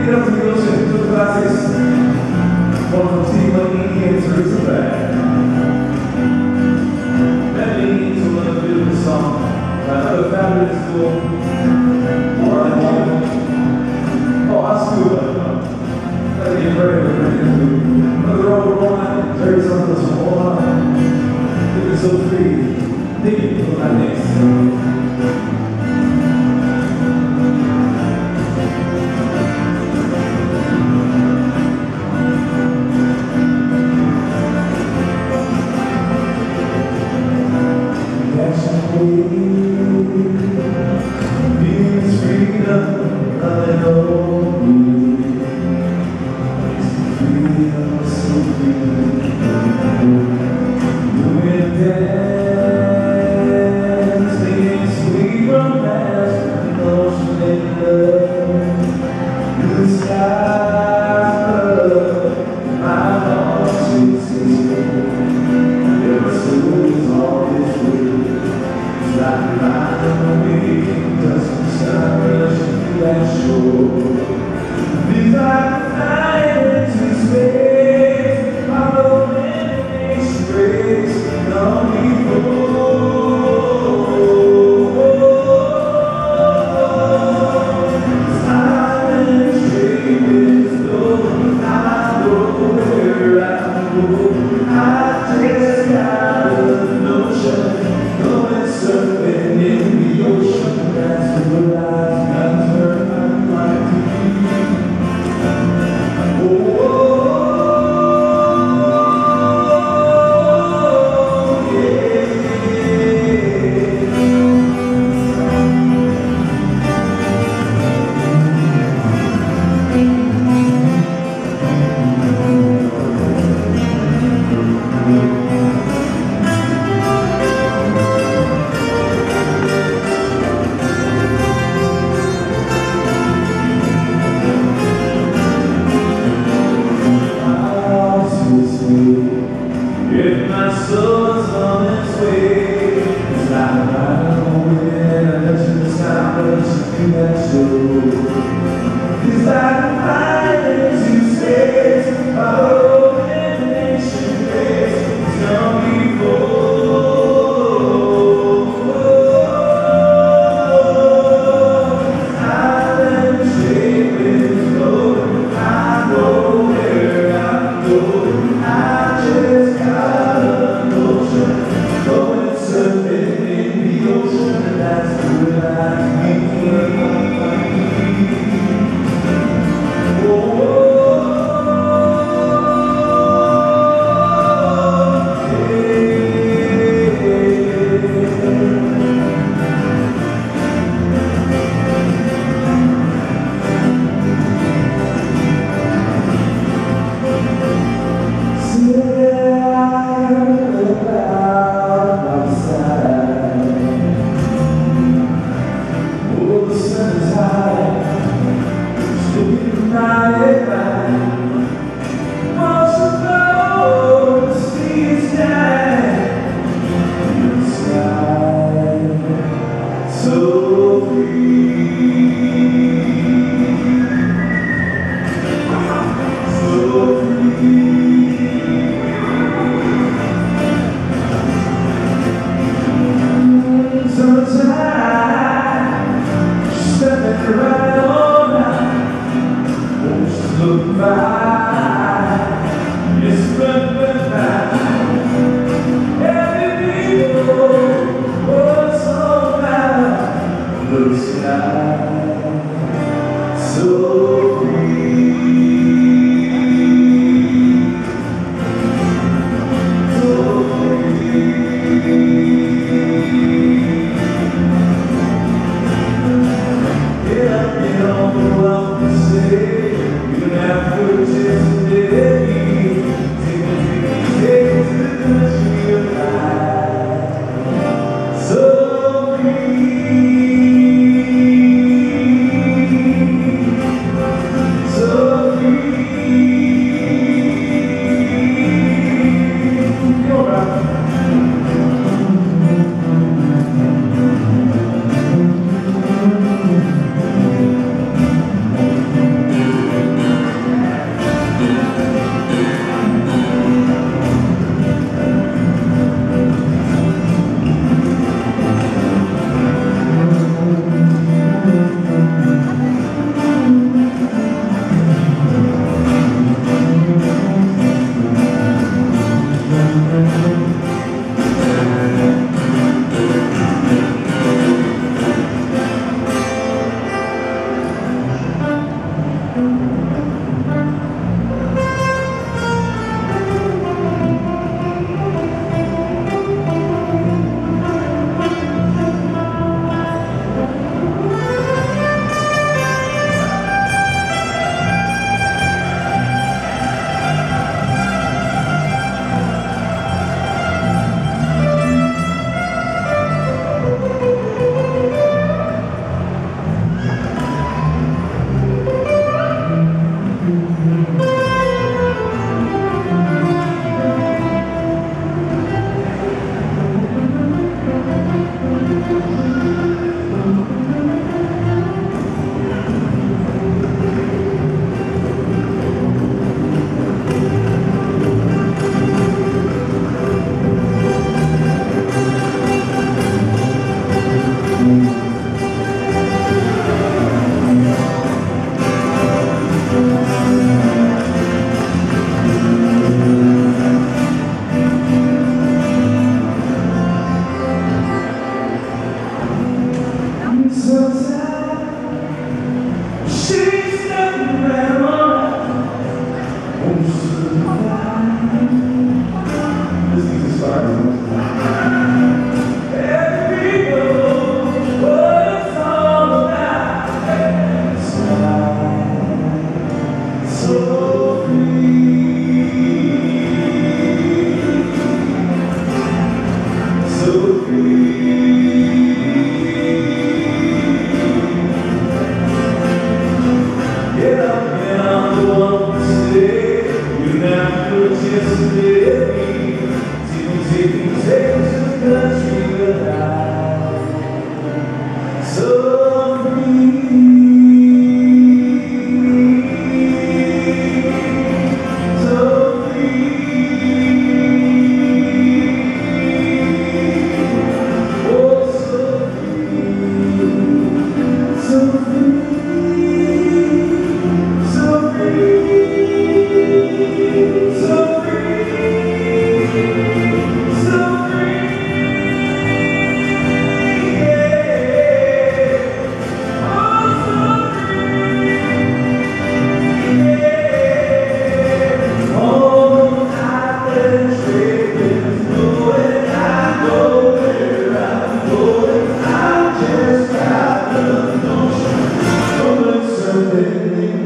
it up to the ocean, to the classics. One from Steve Money and Teresa Beck. That leads to another beautiful song by another fabulous school. Oh, I screwed up. That'd be very another old woman, Jerry Santos from Omaha. Looking so free. Thinking for my next. Feels freedom, I know you. Freedom, so free. Doing dance, making sweet romance, ocean and love. Blue skies, love, my heart to see. Your soul is all this way. Like my way, doesn't sound that sure. These are flying to space, follow nation grace, long before. Silent stream slow, I know where I go. I just got a notion. Surfing in the ocean, that's where I've got to turn my life to be.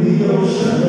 The ocean,